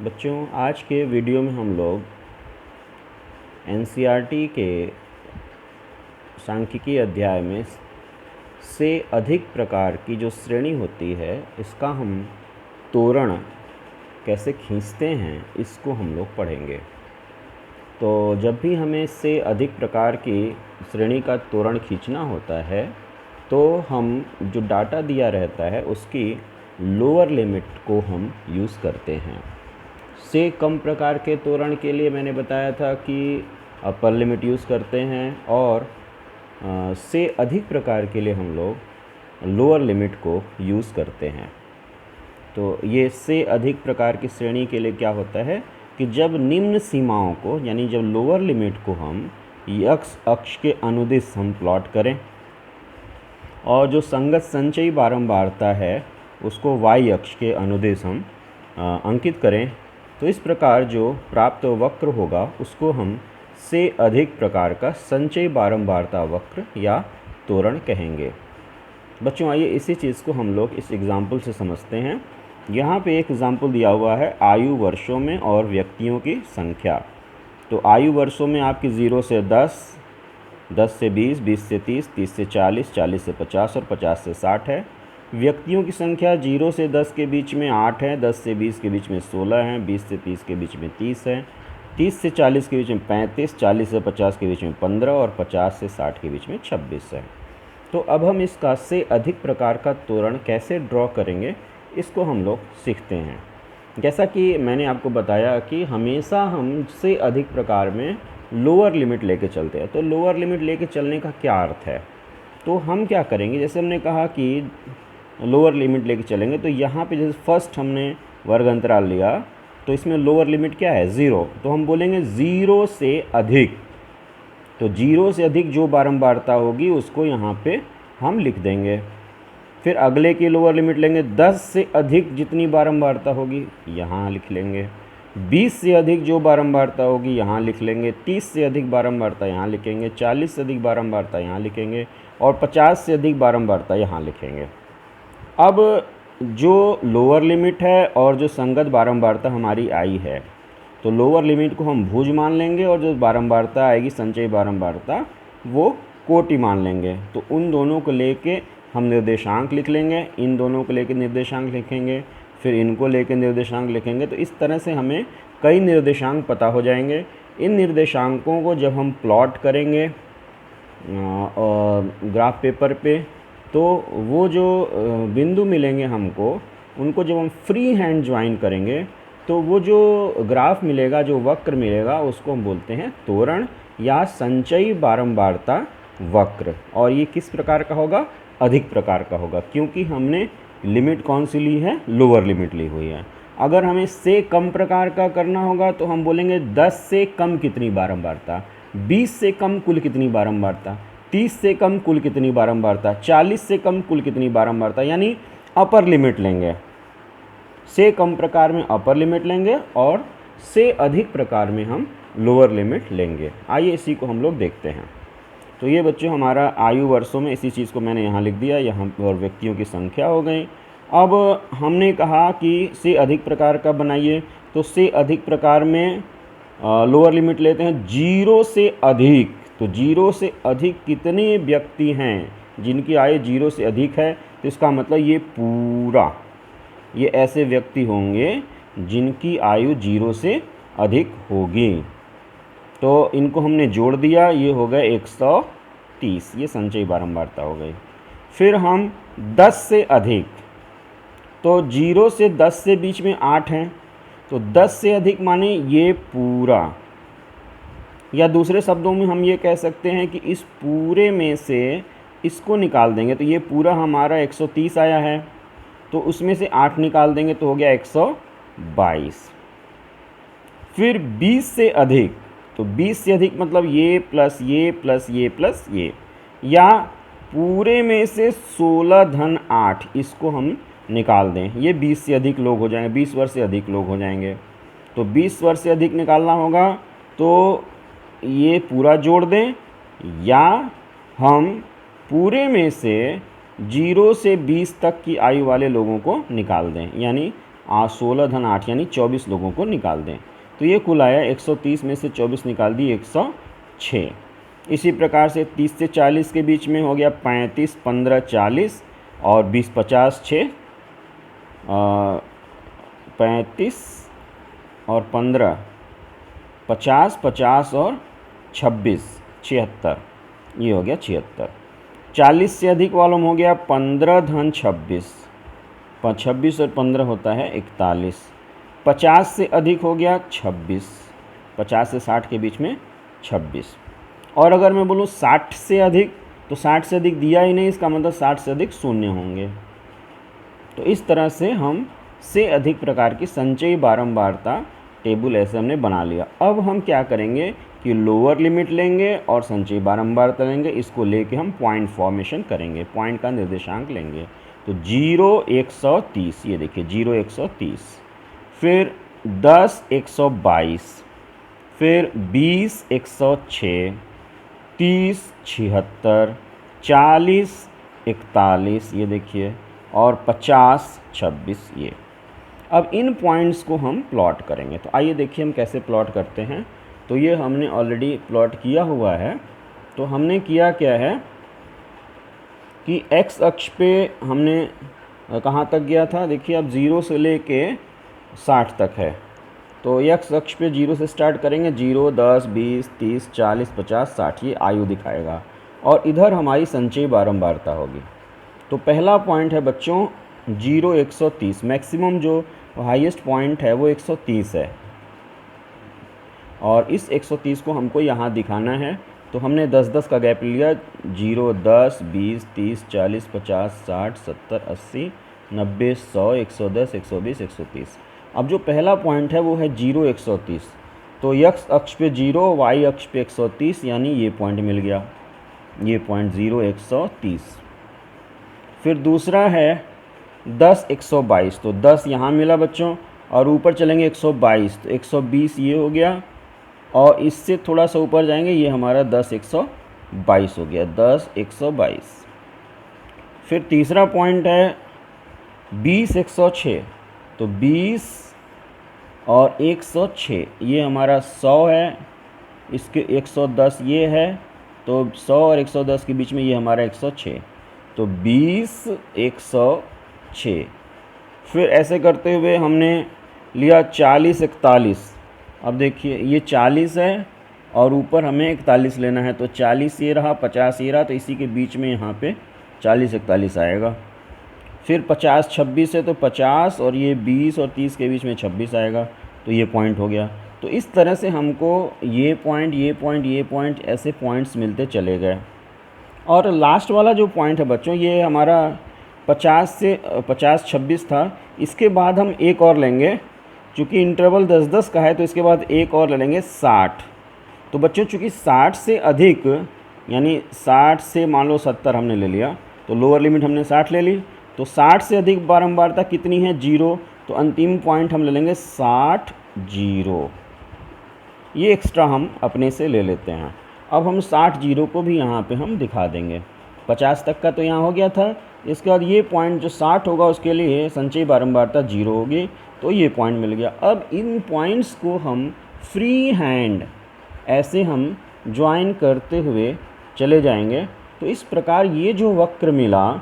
बच्चों, आज के वीडियो में हम लोग एनसीईआरटी के सांख्यिकी अध्याय में से अधिक प्रकार की जो श्रेणी होती है, इसका हम तोरण कैसे खींचते हैं इसको हम लोग पढ़ेंगे। तो जब भी हमें से अधिक प्रकार की श्रेणी का तोरण खींचना होता है तो हम जो डाटा दिया रहता है उसकी लोअर लिमिट को हम यूज़ करते हैं। से कम प्रकार के तोरण के लिए मैंने बताया था कि अपर लिमिट यूज़ करते हैं और से अधिक प्रकार के लिए हम लोग लोअर लिमिट को यूज़ करते हैं। तो ये से अधिक प्रकार की श्रेणी के लिए क्या होता है कि जब निम्न सीमाओं को यानी जब लोअर लिमिट को हम एक्स अक्ष के अनुदिश हम प्लॉट करें और जो संगत संचयी बारंबारता है उसको वाई अक्ष के अनुदिश हम अंकित करें, तो इस प्रकार जो प्राप्त वक्र होगा उसको हम से अधिक प्रकार का संचयी बारंबारता वक्र या तोरण कहेंगे। बच्चों, आइए इसी चीज़ को हम लोग इस एग्ज़ाम्पल से समझते हैं। यहाँ पे एक एग्ज़ाम्पल दिया हुआ है आयु वर्षों में और व्यक्तियों की संख्या। तो आयु वर्षों में आपकी 0 से 10, 10 से 20, 20 से 30, 30 से 40, 40 से 50 और 50 से 60 है। व्यक्तियों की संख्या 0 से 10 के बीच में 8 है, 10 से 20 के बीच में 16 है, 20 से 30 के बीच में 30 है, 30 से 40 के बीच में 35, 40 से 50 के बीच में 15 और 50 से 60 के बीच में 26 है। तो अब हम इसका से अधिक प्रकार का तोरण कैसे ड्रॉ करेंगे इसको हम लोग सीखते हैं। जैसा कि मैंने आपको बताया कि हमेशा हम से अधिक प्रकार में लोअर लिमिट लेके चलते हैं। तो लोअर लिमिट लेके चलने का क्या अर्थ है? तो हम क्या करेंगे, जैसे हमने कहा कि लोअर लिमिट लेके चलेंगे, तो यहाँ पे जैसे फर्स्ट हमने वर्ग अंतराल लिया तो इसमें लोअर लिमिट क्या है? 0। तो हम बोलेंगे 0 से अधिक। तो 0 से अधिक जो बारंबारता होगी उसको यहाँ पे हम लिख देंगे। फिर अगले की लोअर लिमिट लेंगे, 10 से अधिक जितनी बारंबारता होगी यहाँ लिख लेंगे, 20 से अधिक जो बारंबारता होगी यहाँ लिख लेंगे, 30 से अधिक बारंबारता यहाँ लिखेंगे, 40 से अधिक बारंबारता यहाँ लिखेंगे और 50 से अधिक बारंबारता यहाँ लिखेंगे। अब जो लोअर लिमिट है और जो संगत बारंबारता हमारी आई है, तो लोअर लिमिट को हम भुज मान लेंगे और जो बारंबारता आएगी संचयी बारंबारता वो कोटि मान लेंगे। तो उन दोनों को लेके हम निर्देशांक लिख लेंगे, इन दोनों को लेके निर्देशांक लिखेंगे, फिर इनको लेके निर्देशांक लिखेंगे। तो इस तरह से हमें कई निर्देशांक पता हो जाएंगे। इन निर्देशांकों को जब हम प्लॉट करेंगे ग्राफ पेपर पे, तो वो जो बिंदु मिलेंगे हमको, उनको जब हम फ्री हैंड ज्वाइन करेंगे तो वो जो ग्राफ मिलेगा, जो वक्र मिलेगा, उसको हम बोलते हैं तोरण या संचयी बारंबारता वक्र। और ये किस प्रकार का होगा? अधिक प्रकार का होगा, क्योंकि हमने लिमिट कौन सी ली है? लोअर लिमिट ली हुई है। अगर हमें से कम प्रकार का करना होगा तो हम बोलेंगे 10 से कम कितनी बारंबारता, 20 से कम कुल कितनी बारंबारता, 30 से कम कुल कितनी बारंबारता, 40 से कम कुल कितनी बारंबारता, यानी अपर लिमिट लेंगे। से कम प्रकार में अपर लिमिट लेंगे और से अधिक प्रकार में हम लोअर लिमिट लेंगे। आइए इसी को हम लोग देखते हैं। तो ये बच्चों हमारा आयु वर्षों में, इसी चीज़ को मैंने यहाँ लिख दिया, यहाँ और व्यक्तियों की संख्या हो गई। अब हमने कहा कि से अधिक प्रकार का बनाइए, तो से अधिक प्रकार में लोअर लिमिट लेते हैं 0 से अधिक। तो 0 से अधिक कितने व्यक्ति हैं जिनकी आयु 0 से अधिक है? तो इसका मतलब ये ऐसे व्यक्ति होंगे जिनकी आयु 0 से अधिक होगी। तो इनको हमने जोड़ दिया, ये हो गए 130, ये संचयी बारंबारता हो गई। फिर हम 10 से अधिक, तो 0 से 10 से बीच में 8 हैं, तो 10 से अधिक माने ये पूरा, या दूसरे शब्दों में हम ये कह सकते हैं कि इस पूरे में से इसको निकाल देंगे। तो ये पूरा हमारा 130 आया है, तो उसमें से 8 निकाल देंगे तो हो गया 122। फिर 20 से अधिक, तो 20 से अधिक मतलब ये प्लस ये प्लस ये प्लस ये, या पूरे में से 16 धन 8 इसको हम निकाल दें, ये 20 से अधिक लोग हो जाएंगे, 20 वर्ष से अधिक लोग हो जाएंगे। तो 20 वर्ष से अधिक निकालना होगा तो ये पूरा जोड़ दें, या हम पूरे में से 0 से 20 तक की आयु वाले लोगों को निकाल दें, यानी 16 धन 8 यानी 24 लोगों को निकाल दें। तो ये कुल आया 130 में से 24 निकाल दिए 106। इसी प्रकार से 30 से 40 के बीच में हो गया 35, 15, 40 और 20, 50, 6, 35 और 15, 50, 50 और 26, 76, ये हो गया 76। 40 से अधिक वालों में हो गया 15 धन 26, 26 और 15 होता है 41। 50 से अधिक हो गया 26, 50 से 60 के बीच में 26। और अगर मैं बोलूँ 60 से अधिक, तो 60 से अधिक दिया ही नहीं, इसका मतलब 60 से अधिक शून्य होंगे। तो इस तरह से हम से अधिक प्रकार की संचयी बारंबारता टेबल ऐसे हमने बना लिया। अब हम क्या करेंगे कि लोअर लिमिट लेंगे और संचयी बारंबारता लेंगे, इसको लेके हम पॉइंट फॉर्मेशन करेंगे, पॉइंट का निर्देशांक लेंगे। तो 0 130, ये देखिए 0 130, फिर 10 122, फिर 20 106, 30 76, 40 41, ये देखिए, और 50 26, ये। अब इन पॉइंट्स को हम प्लॉट करेंगे। तो आइए देखिए हम कैसे प्लॉट करते हैं। तो ये हमने ऑलरेडी प्लॉट किया हुआ है। तो हमने किया क्या है कि एक्स अक्ष पे हमने कहाँ तक गया था, देखिए अब 0 से लेके 60 तक है। तो एक्स अक्ष पे 0 से स्टार्ट करेंगे, 0 10 20 30 40 50 60, ये आयु दिखाएगा। और इधर हमारी संचयी बारंबारता होगी। तो पहला पॉइंट है बच्चों 0 130, मैक्सिमम जो हाईएस्ट पॉइंट है वो 130 है, और इस 130 को हमको यहाँ दिखाना है। तो हमने 10-10 का गैप लिया, 0 10 20 30 40 50 60 70 80 90 100 110 120 130। अब जो पहला पॉइंट है वो है 0 130। तो एक्स अक्ष पे 0, वाई अक्ष पे 130, यानी ये पॉइंट मिल गया, ये पॉइंट 0 130। फिर दूसरा है 10 122, तो 10 यहाँ मिला बच्चों, और ऊपर चलेंगे 122, तो 120 ये हो गया, और इससे थोड़ा सा ऊपर जाएंगे, ये हमारा 10 122 हो गया, 10 122। फिर तीसरा पॉइंट है 20 106, तो 20 और 106 ये हमारा 100 है, इसके 110 ये है, तो 100 और 110 के बीच में ये हमारा 106, तो 20 106। फिर ऐसे करते हुए हमने लिया 40 41। अब देखिए ये 40 है और ऊपर हमें 41 लेना है, तो 40 ये रहा, 50 ये रहा, तो इसी के बीच में यहाँ पे 40 41 आएगा। फिर 50 26 है, तो 50 और ये 20 और 30 के बीच में 26 आएगा, तो ये पॉइंट हो गया। तो इस तरह से हमको ये पॉइंट ये पॉइंट ये पॉइंट ऐसे पॉइंट्स मिलते चले गए। और लास्ट वाला जो पॉइंट है बच्चों, ये हमारा 50 से 50 26 था। इसके बाद हम एक और लेंगे, चूँकि इंटरवल 10-10 का है, तो इसके बाद एक और ले लेंगे 60। तो बच्चों चूँकि 60 से अधिक, यानी 60 से मान लो 70 हमने ले लिया, तो लोअर लिमिट हमने 60 ले ली। तो 60 से अधिक बारंबारता कितनी है, 0। तो अंतिम पॉइंट हम ले लेंगे 60 0। ये एक्स्ट्रा हम अपने से ले लेते हैं। अब हम 60 0 को भी यहाँ पे हम दिखा देंगे। 50 तक का तो यहाँ हो गया था। इसके बाद ये पॉइंट जो 60 होगा उसके लिए संचयी बारंबारता 0 होगी, तो ये पॉइंट मिल गया। अब इन पॉइंट्स को हम फ्री हैंड ऐसे हम ज्वाइन करते हुए चले जाएंगे। तो इस प्रकार ये जो वक्र मिला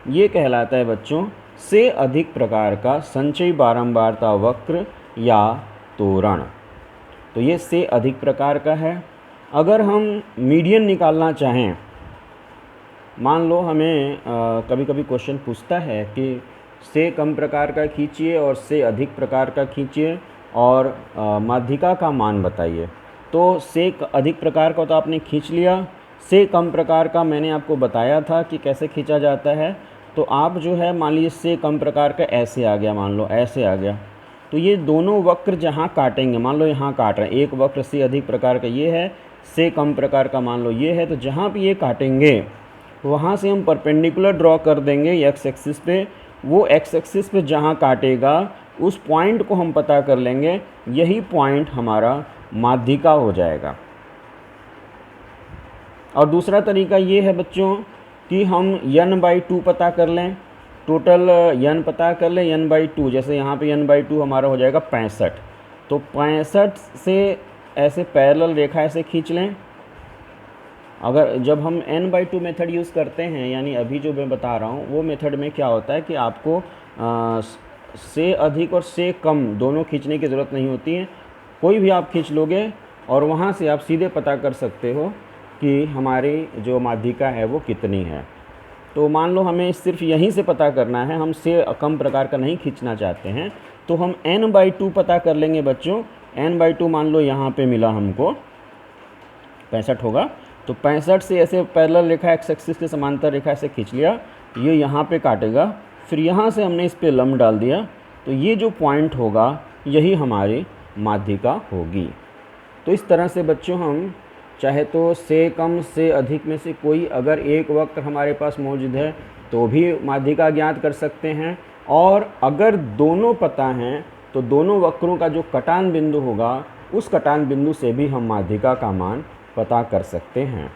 ये कहलाता है बच्चों से अधिक प्रकार का संचयी बारंबारता वक्र या त्वरण। तो ये से अधिक प्रकार का है। अगर हम मीडियन निकालना चाहें, मान लो हमें कभी कभी क्वेश्चन पूछता है कि से कम प्रकार का खींचिए और से अधिक प्रकार का खींचिए और माध्यिका का मान बताइए। तो से अधिक प्रकार का तो आपने खींच लिया, से कम प्रकार का मैंने आपको बताया था कि कैसे खींचा जाता है। तो आप जो है मान लीजिए से कम प्रकार का ऐसे आ गया, मान लो ऐसे आ गया, तो ये दोनों वक्र जहाँ काटेंगे, मान लो यहाँ काट रहे हैं, एक वक्र से अधिक प्रकार का ये है, से कम प्रकार का मान लो ये है, तो जहाँ भी ये काटेंगे वहाँ से हम परपेंडिकुलर ड्रॉ कर देंगे एक्स एक्सिस पे। वो एक्स एक्सिस पे जहाँ काटेगा उस पॉइंट को हम पता कर लेंगे, यही पॉइंट हमारा माध्यिका हो जाएगा। और दूसरा तरीका ये है बच्चों कि हम n/2 पता कर लें। टोटल n पता कर ले, n/2, जैसे यहाँ पे n/2 हमारा हो जाएगा 65। तो 65 से ऐसे पैरेलल रेखा ऐसे खींच लें। अगर जब हम n/2 मेथड यूज़ करते हैं, यानी अभी जो मैं बता रहा हूँ वो मेथड में क्या होता है कि आपको से अधिक और से कम दोनों खींचने की ज़रूरत नहीं होती है। कोई भी आप खींच लोगे और वहाँ से आप सीधे पता कर सकते हो कि हमारी जो माध्यिका है वो कितनी है। तो मान लो हमें सिर्फ यहीं से पता करना है, हम से कम प्रकार का नहीं खींचना चाहते हैं, तो हम n/2 पता कर लेंगे बच्चों। n/2 मान लो यहाँ पे मिला हमको 65 होगा, तो 65 से ऐसे पैरेलल रेखा एक्स एक्सिस के समांतर रेखा से खींच लिया, ये यहाँ पे काटेगा, फिर यहाँ से हमने इस पे लंब डाल दिया, तो ये जो पॉइंट होगा यही हमारी माध्यिका होगी। तो इस तरह से बच्चों हम चाहे तो से कम से अधिक में से कोई अगर एक वक्र हमारे पास मौजूद है तो भी माध्यिका ज्ञात कर सकते हैं, और अगर दोनों पता हैं तो दोनों वक्रों का जो कटान बिंदु होगा उस कटान बिंदु से भी हम माध्यिका का मान पता कर सकते हैं।